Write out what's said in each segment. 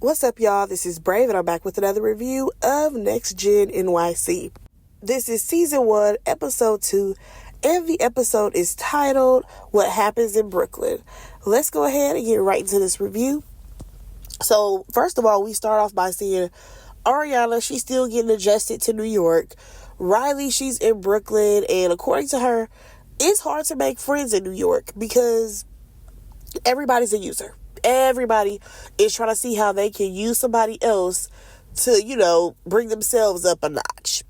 What's up, y'all? This is Brave, and I'm back with another review of Gen NYC. This is Season 1, Episode 2, and the episode is titled, What Happens in Brooklyn. Let's go ahead and get right into this review. So, first of all, we start off by seeing Ariana. She's still getting adjusted to New York. Riley, she's in Brooklyn, and according to her, it's hard to make friends in New York because everybody's a user. Everybody is trying to see how they can use somebody else to, bring themselves up a notch.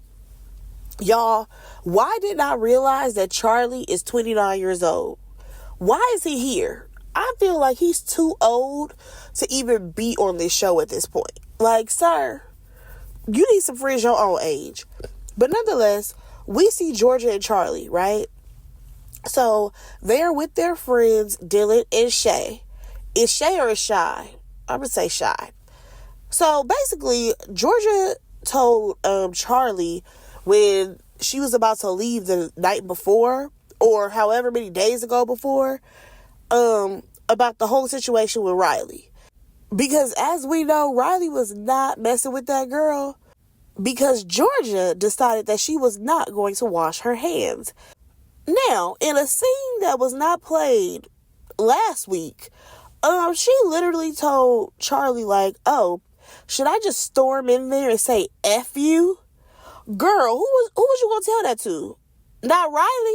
Y'all, why didn't I realize that Charlie is 29 years old? Why is he here? I feel like he's too old to even be on this show at this point. Like, sir, you need some friends your own age. But nonetheless, we see Georgia and Charlie, right? So, they're with their friends, Dylan and Shay. Is Shay or is Shy? I'm going to say Shy. So, basically, Georgia told Charlie when she was about to leave the night before, or however many days ago before, about the whole situation with Riley. Because as we know, Riley was not messing with that girl because Georgia decided that she was not going to wash her hands. Now, in a scene that was not played last week, she literally told Charlie, like, oh, should I just storm in there and say F you? Girl, who was you gonna tell that to? Not Riley?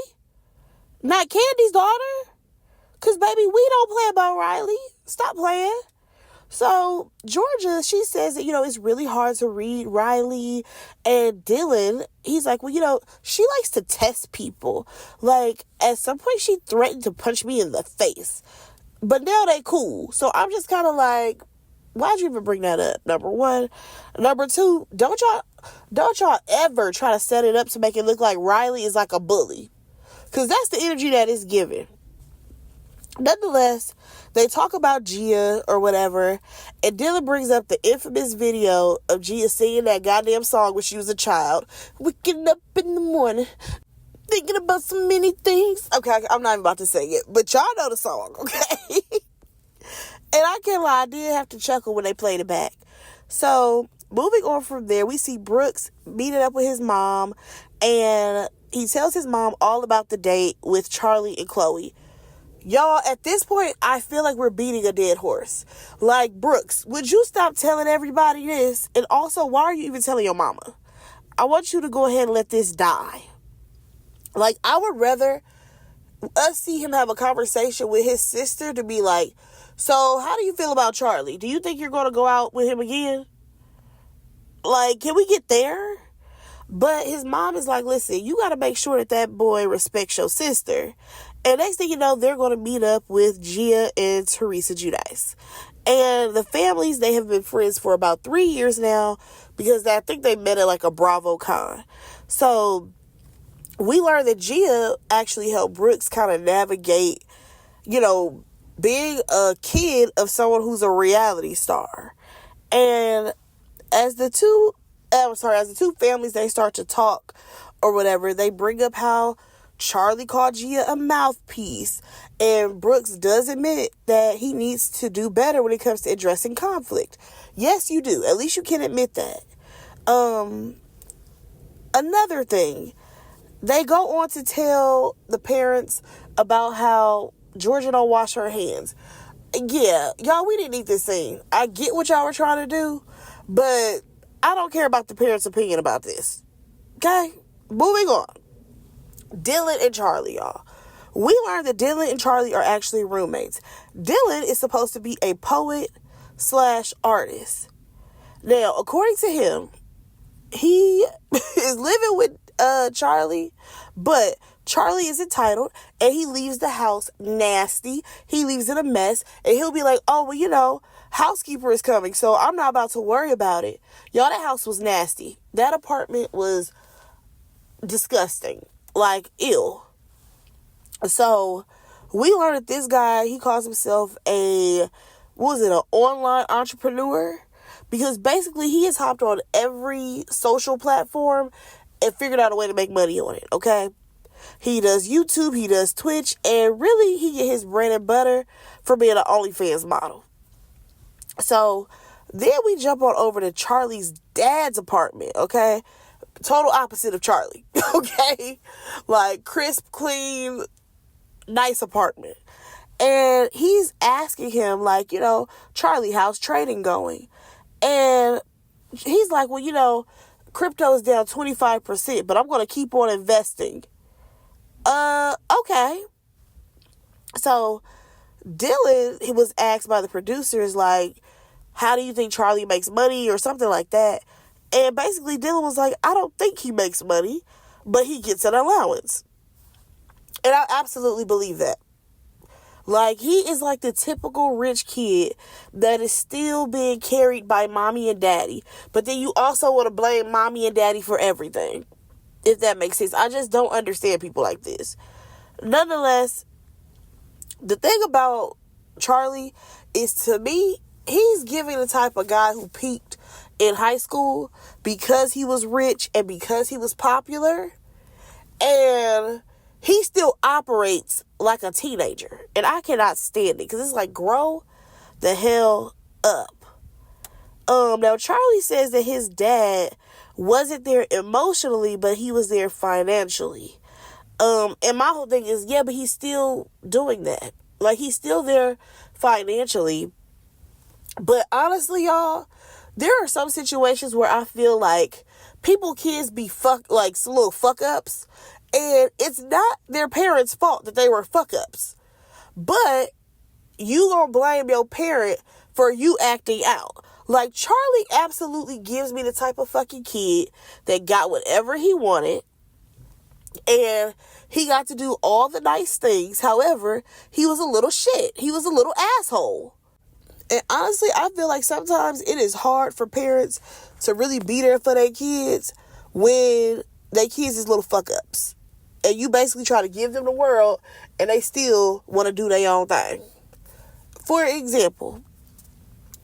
Not Candy's daughter? Because, baby, we don't play about Riley. Stop playing. So, Georgia, she says that, it's really hard to read Riley. And Dylan, he's like, well, she likes to test people. Like, at some point, she threatened to punch me in the face. But now they cool. So, I'm just kind of like, why'd you even bring that up? Number one. Number two, don't y'all ever try to set it up to make it look like Riley is like a bully. Because that's the energy that is given. Nonetheless, they talk about Gia or whatever, and Dylan brings up the infamous video of Gia singing that goddamn song when she was a child. Waking up in the morning, thinking about so many things. Okay, I'm not even about to sing it, but y'all know the song, okay? And I can't lie, I did have to chuckle when they played it back. So, moving on from there, we see Brooks meeting up with his mom, and he tells his mom all about the date with Charlie and Chloe. Y'all, at this point, I feel like we're beating a dead horse. Like, Brooks, would you stop telling everybody this? And also, why are you even telling your mama? I want you to go ahead and let this die. Like, I would rather us see him have a conversation with his sister to be like, so how do you feel about Charlie? Do you think you're going to go out with him again? Like, can we get there? But his mom is like, listen, you got to make sure that boy respects your sister. And next thing you know, they're going to meet up with Gia and Teresa Giudice. And the families, they have been friends for about 3 years now because I think they met at like a Bravo con. So we learned that Gia actually helped Brooks kind of navigate, being a kid of someone who's a reality star. And as the two families, they start to talk or whatever, they bring up how Charlie called Gia a mouthpiece. And Brooks does admit that he needs to do better when it comes to addressing conflict. Yes, you do. At least you can admit that. Another thing, they go on to tell the parents about how Georgia don't wash her hands. Yeah, y'all, we didn't need this scene. I get what y'all were trying to do, but I don't care about the parents' opinion about this. Okay? Moving on. Dylan and Charlie, y'all. We learned that Dylan and Charlie are actually roommates. Dylan is supposed to be a poet/artist. Now, according to him, he is living with Charlie, but Charlie is entitled, and he leaves the house nasty. He leaves it a mess, and he'll be like, oh, well, housekeeper is coming, so I'm not about to worry about it. Y'all, that house was nasty. That apartment was disgusting. Like, ew. So, we learned that this guy, he calls himself an online entrepreneur? Because basically, he has hopped on every social platform and figured out a way to make money on it, okay? He does YouTube, he does Twitch, and really, he get his bread and butter from being an OnlyFans model. So, Then we jump on over to Charlie's dad's apartment, okay? Total opposite of Charlie, okay? Like, crisp, clean, nice apartment. And he's asking him, like, Charlie, how's trading going? And he's like, well, crypto's down 25%, but I'm going to keep on investing. Okay. So Dylan, he was asked by the producers, like, how do you think Charlie makes money or something like that? And basically Dylan was like, I don't think he makes money, but he gets an allowance. And I absolutely believe that. Like, he is like the typical rich kid that is still being carried by mommy and daddy. But then you also want to blame mommy and daddy for everything, if that makes sense. I just don't understand people like this. Nonetheless, the thing about Charlie is, to me, he's giving the type of guy who peaked in high school because he was rich and because he was popular. And he still operates like a teenager. And I cannot stand it, because it's like, grow the hell up. Now, Charlie says that his dad wasn't there emotionally, but he was there financially. And my whole thing is, yeah, but he's still doing that. Like, he's still there financially. But honestly, y'all, there are some situations where I feel like kids be like some little fuck ups. And it's not their parents' fault that they were fuck ups. But you gonna blame your parent for you acting out. Like, Charlie absolutely gives me the type of fucking kid that got whatever he wanted. And he got to do all the nice things. However, he was a little shit. He was a little asshole. And honestly, I feel like sometimes it is hard for parents to really be there for their kids when their kids is little fuck ups. And you basically try to give them the world and they still want to do their own thing. For example,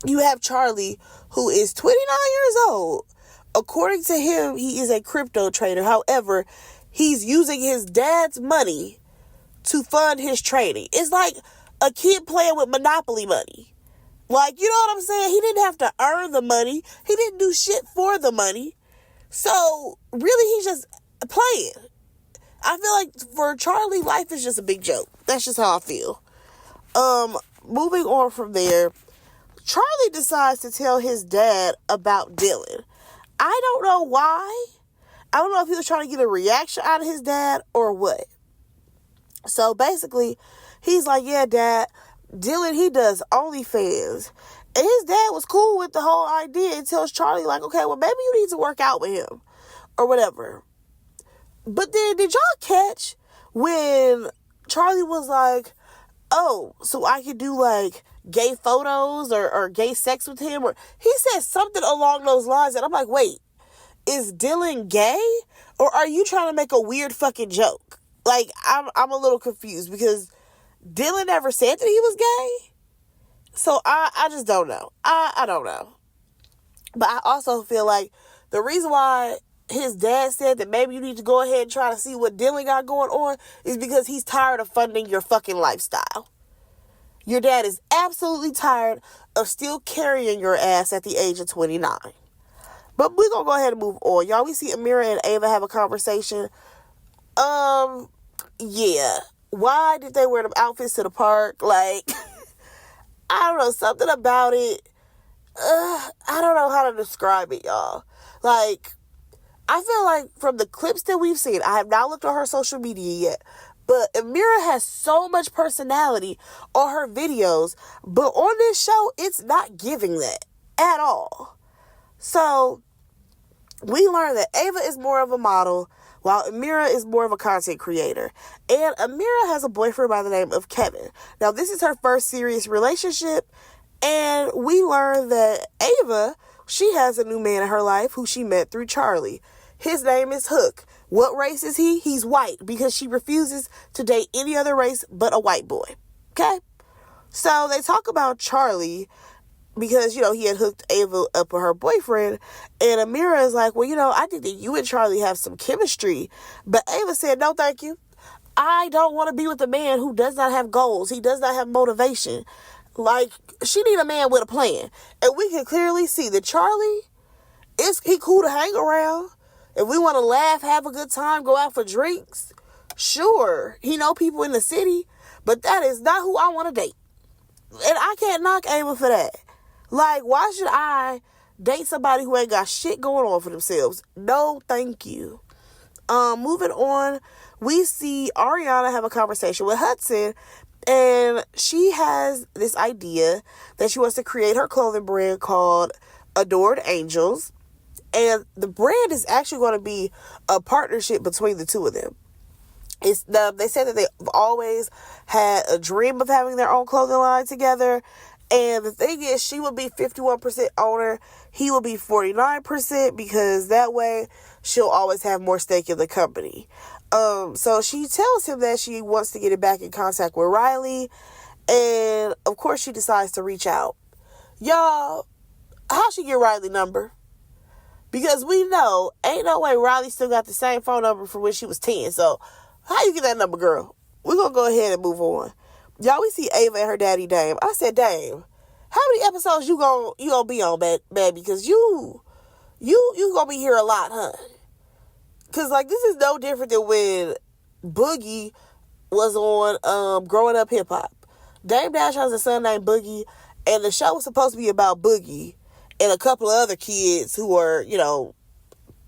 you have Charlie, who is 29 years old. According to him, he is a crypto trader. However, he's using his dad's money to fund his trading. It's like a kid playing with Monopoly money. Like, you know what I'm saying? He didn't have to earn the money. He didn't do shit for the money. So, really, he's just playing. I feel like for Charlie, life is just a big joke. That's just how I feel. Moving on from there, Charlie decides to tell his dad about Dylan. I don't know why. I don't know if he was trying to get a reaction out of his dad or what. So basically, he's like, yeah, Dad, Dylan, he does OnlyFans. And his dad was cool with the whole idea and tells Charlie, like, okay, well, maybe you need to work out with him or whatever. But then, did y'all catch when Charlie was like, oh, so I could do, like, gay photos or gay sex with him? Or he said something along those lines, and I'm like, wait, is Dylan gay? Or are you trying to make a weird fucking joke? Like, I'm a little confused, because Dylan never said that he was gay. So I just don't know. I don't know. But I also feel like the reason why his dad said that maybe you need to go ahead and try to see what Dylan got going on is because he's tired of funding your fucking lifestyle. Your dad is absolutely tired of still carrying your ass at the age of 29. But we're going to go ahead and move on. Y'all, we see Amira and Ava have a conversation. Yeah. Why did they wear them outfits to the park? Like, I don't know. Something about it. I don't know how to describe it, y'all. Like, I feel like from the clips that we've seen, I have not looked at her social media yet, but Amira has so much personality on her videos, but on this show, it's not giving that at all. So, we learned that Ava is more of a model, while Amira is more of a content creator. And Amira has a boyfriend by the name of Kevin. Now, this is her first serious relationship, and we learned that Ava, she has a new man in her life who she met through Charlie. His name is Hook. What race is he? He's white, because she refuses to date any other race but a white boy. Okay? So they talk about Charlie because, he had hooked Ava up with her boyfriend. And Amira is like, well, I think that you and Charlie have some chemistry. But Ava said, no, thank you. I don't want to be with a man who does not have goals. He does not have motivation. Like, she need a man with a plan. And we can clearly see that Charlie, he cool to hang around. If we want to laugh, have a good time, go out for drinks, sure. He know people in the city, but that is not who I want to date. And I can't knock Ava for that. Like, why should I date somebody who ain't got shit going on for themselves? No, thank you. Moving on, we see Ariana have a conversation with Hudson, and she has this idea that she wants to create her clothing brand called Adored Angels. And the brand is actually going to be a partnership between the two of them. They said that they've always had a dream of having their own clothing line together. And the thing is, she will be 51% owner. He will be 49% because that way she'll always have more stake in the company. So she tells him that she wants to get it back in contact with Riley. And of course she decides to reach out. Y'all, how'd she get Riley's number? Because we know, ain't no way Riley still got the same phone number from when she was 10. So, how you get that number, girl? We're going to go ahead and move on. Y'all, we see Ava and her daddy, Dame. I said, Dame, how many episodes you gonna be on, baby? Because you going to be here a lot, huh? Because, like, this is no different than when Boogie was on Growing Up Hip Hop. Dame Dash has a son named Boogie, and the show was supposed to be about Boogie and a couple of other kids who are,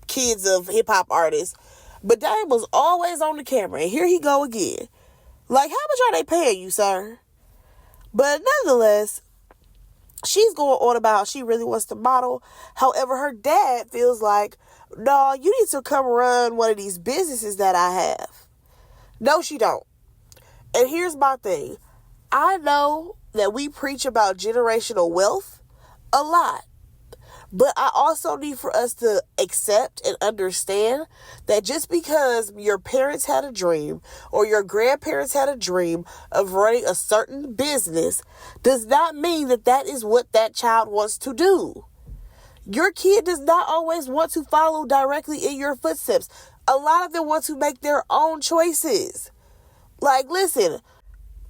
kids of hip-hop artists. But Dame was always on the camera, and here he go again. Like, how much are they paying you, sir? But nonetheless, she's going on about how she really wants to model. However, her dad feels like, no, you need to come run one of these businesses that I have. No, she don't. And here's my thing. I know that we preach about generational wealth a lot. But I also need for us to accept and understand that just because your parents had a dream or your grandparents had a dream of running a certain business does not mean that that is what that child wants to do. Your kid does not always want to follow directly in your footsteps. A lot of them want to make their own choices. Like, listen,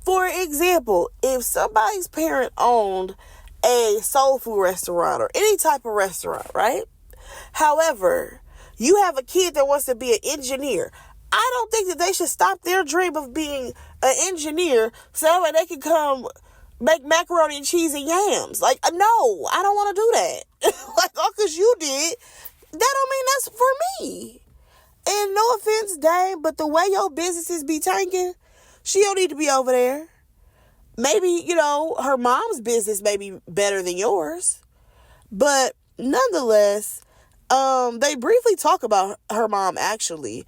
for example, if somebody's parent owned a soul food restaurant or any type of restaurant, right? However, you have a kid that wants to be an engineer. I don't think that they should stop their dream of being an engineer so that way they can come make macaroni and cheese and yams. Like, no, I don't want to do that. Like, all because you did, that don't mean that's for me. And no offense, Dame, but the way your businesses be tanking, she don't need to be over there. Maybe, her mom's business may be better than yours. But nonetheless, they briefly talk about her mom, actually.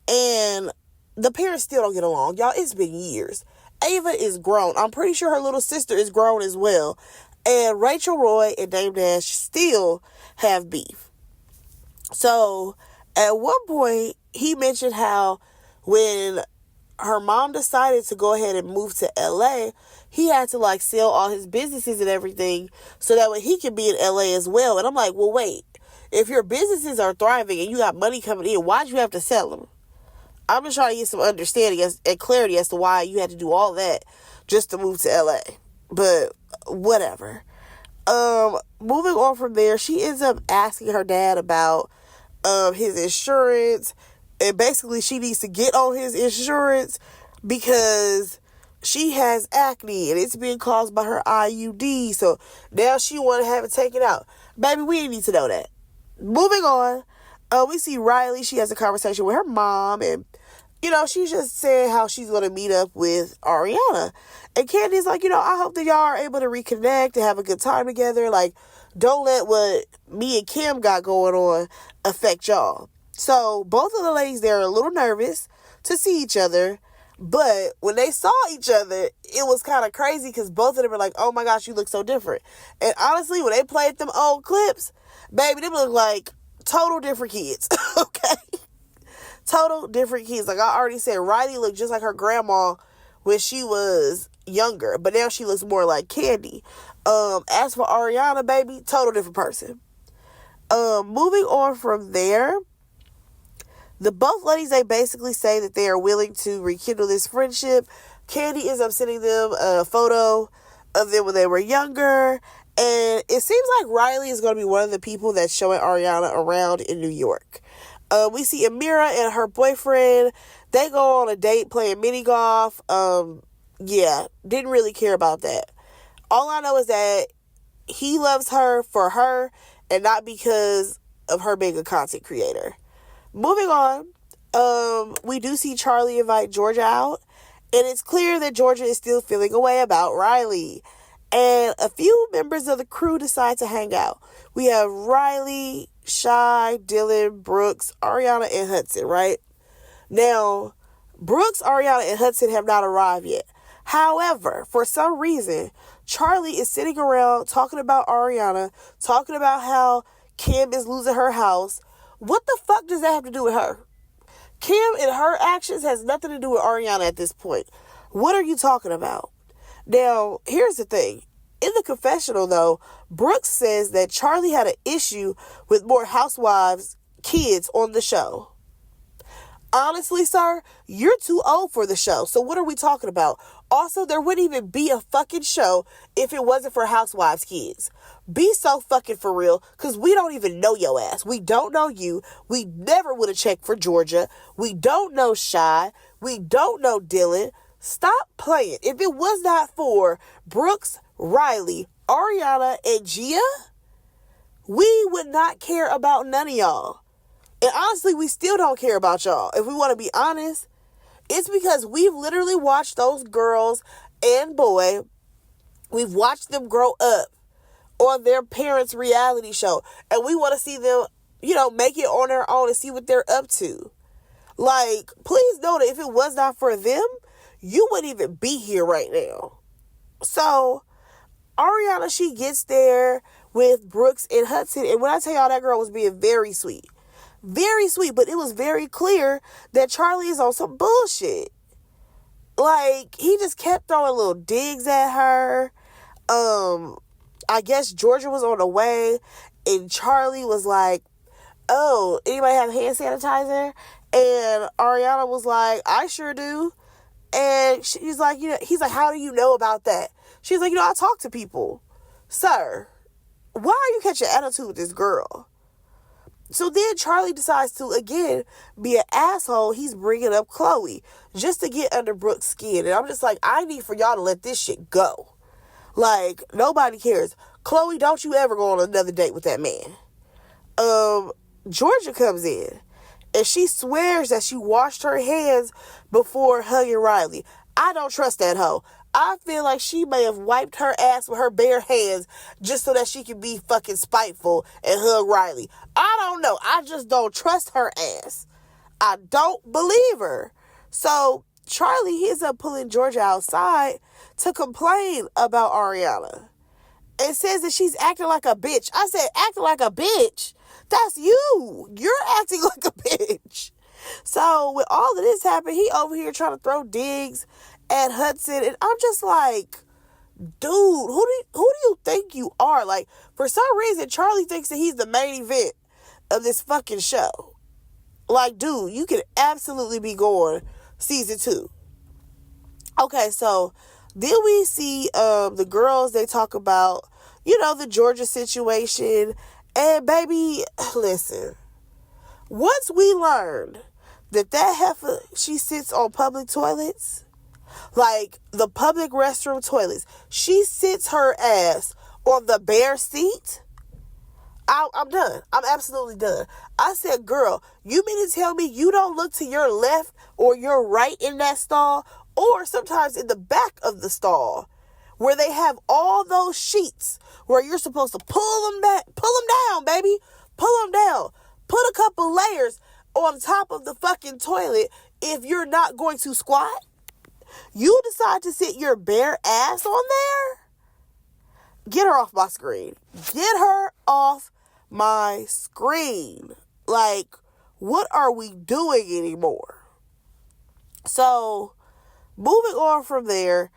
And the parents still don't get along. Y'all, it's been years. Ava is grown. I'm pretty sure her little sister is grown as well. And Rachel Roy and Dame Dash still have beef. So, at one point, he mentioned how when her mom decided to go ahead and move to LA, he had to sell all his businesses and everything so that way he could be in LA as well. And I'm like, well, wait, if your businesses are thriving and you got money coming in, why'd you have to sell them? I'm just trying to get some understanding and clarity as to why you had to do all that just to move to LA. But whatever. Moving on from there, she ends up asking her dad about his insurance. And basically, she needs to get on his insurance because she has acne and it's being caused by her IUD. So now she want to have it taken out. Baby, we didn't need to know that. Moving on, we see Riley. She has a conversation with her mom. And, she's just saying how she's going to meet up with Ariana. And Candy's like, I hope that y'all are able to reconnect and have a good time together. Like, don't let what me and Kim got going on affect y'all. So both of the ladies, they're a little nervous to see each other. But when they saw each other, it was kind of crazy because both of them were like, oh my gosh, you look so different. And honestly, when they played them old clips, baby, they look like total different kids. Okay? Total different kids. Like I already said, Riley looked just like her grandma when she was younger. But now she looks more like Candy. As for Ariana, baby, total different person. Moving on from there, the both ladies, they basically say that they are willing to rekindle this friendship. Candy ends up sending them a photo of them when they were younger. And it seems like Riley is going to be one of the people that's showing Ariana around in New York. We see Amira and her boyfriend. They go on a date playing mini golf. Yeah, didn't really care about that. All I know is that he loves her for her and not because of her being a content creator. Moving on, we do see Charlie invite Georgia out, and it's clear that Georgia is still feeling a way about Riley. And a few members of the crew decide to hang out. We have Riley, Shy, Dylan, Brooks, Ariana, and Hudson, right? Now, Brooks, Ariana, and Hudson have not arrived yet. However, for some reason, Charlie is sitting around talking about Ariana, talking about how Kim is losing her house. What the fuck does that have to do with her? Kim and her actions has nothing to do with Ariana at this point. What are you talking about? Now, here's the thing. In the confessional, though, Brooks says that Charlie had an issue with more housewives' kids on the show. Honestly, sir, you're too old for the show. So what are we talking about? Also, there wouldn't even be a fucking show if it wasn't for housewives' kids. Be so fucking for real, because we don't even know your ass. We don't know you. We never would have checked for Georgia. We don't know Shy. We don't know Dylan. Stop playing. If it was not for Brooks, Riley, Ariana, and Gia, we would not care about none of y'all. And honestly, we still don't care about y'all. If we want to be honest, it's because we've literally watched those girls and boy, we've watched them grow up on their parents' reality show. And we want to see them, make it on their own and see what they're up to. Like, please know that if it was not for them, you wouldn't even be here right now. So, Ariana, she gets there with Brooks and Hudson. And when I tell y'all, that girl was being very sweet. Very sweet, but it was very clear that Charlie is on some bullshit. Like, he just kept throwing little digs at her. I guess Georgia was on the way, and Charlie was like, oh, anybody have hand sanitizer? And Ariana was like, I sure do. And she's like, he's like, how do you know about that? She's like, I talk to people. Sir, why are you catching attitude with this girl? So then Charlie decides to, again, be an asshole. He's bringing up Chloe just to get under Brooke's skin. And I'm just like, I need for y'all to let this shit go. Like, nobody cares. Chloe, don't you ever go on another date with that man. Georgia comes in, and she swears that she washed her hands before hugging Riley. I don't trust that hoe. I feel like she may have wiped her ass with her bare hands just so that she could be fucking spiteful and hug Riley. I don't know. I just don't trust her ass. I don't believe her. So Charlie ends up pulling Georgia outside to complain about Ariana. And says that she's acting like a bitch. I said, acting like a bitch? That's you. You're acting like a bitch. So with all of this happening, he over here trying to throw digs at Hudson, and I'm just like, dude, who do you think you are? Like, for some reason, Charlie thinks that he's the main event of this fucking show. Like, dude, you could absolutely be going season 2. Okay, so then we see the girls, they talk about, the Georgia situation, and baby, listen, once we learned that heifer, she sits on public toilets, like the public restroom toilets, she sits her ass on the bare seat, I'm done. I'm absolutely done. I said, girl, you mean to tell me you don't look to your left or your right in that stall, or sometimes in the back of the stall where they have all those sheets where you're supposed to pull them down, baby. Pull them down. Put a couple layers on top of the fucking toilet if you're not going to squat. You decide to sit your bare ass on there? Get her off my screen. Get her off my screen. Like, what are we doing anymore? So, moving on from there,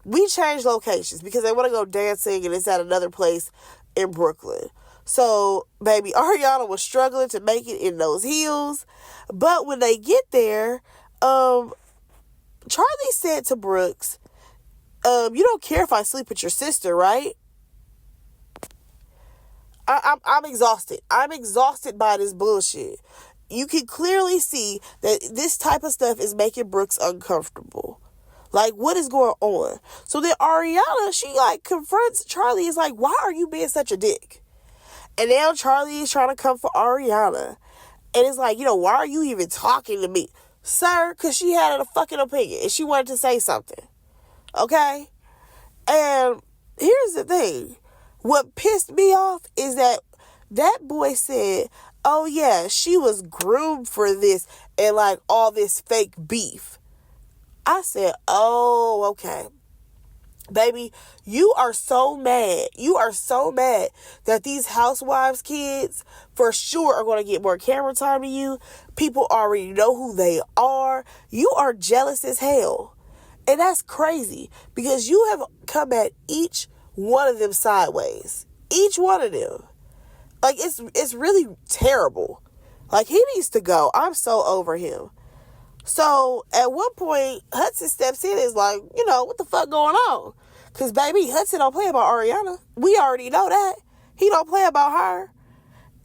we changed locations because they want to go dancing, and it's at another place in Brooklyn. So, baby, Ariana was struggling to make it in those heels. But when they get there, Charlie said to Brooks, You don't care if I sleep with your sister, right? I'm exhausted. I'm exhausted by this bullshit. You can clearly see that this type of stuff is making Brooks uncomfortable. Like, what is going on? So then Ariana, she like confronts Charlie. Is like, why are you being such a dick? And now Charlie is trying to come for Ariana. And it's like, why are you even talking to me? Sir, because she had a fucking opinion and she wanted to say something. Okay? And here's the thing. What pissed me off is that boy said, oh yeah, she was groomed for this and like all this fake beef. I said, oh, okay. Baby, you are so mad. You are so mad that these housewives kids for sure are going to get more camera time than you. People already know who they are. You are jealous as hell. And that's crazy because you have come at each one of them sideways. Each one of them. Like, it's really terrible. Like, he needs to go. I'm so over him. So, at one point, Hudson steps in and is like, what the fuck going on? Because, baby, Hudson don't play about Ariana. We already know that. He don't play about her.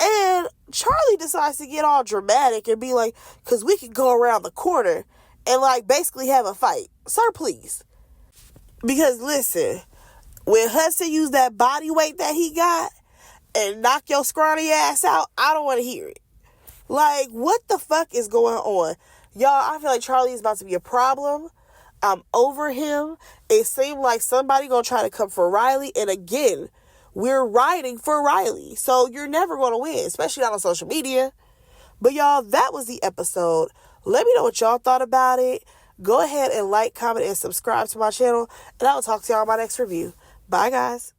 And Charlie decides to get all dramatic and be like, because we can go around the corner and, like, basically have a fight. Sir, please. Because, listen, when Hudson used that body weight that he got and knock your scrawny ass out, I don't want to hear it. Like, what the fuck is going on? Y'all, I feel like Charlie is about to be a problem. I'm over him. It seemed like somebody gonna try to come for Riley. And again, we're riding for Riley. So you're never gonna win, especially not on social media. But y'all, that was the episode. Let me know what y'all thought about it. Go ahead and like, comment, and subscribe to my channel. And I will talk to y'all in my next review. Bye, guys.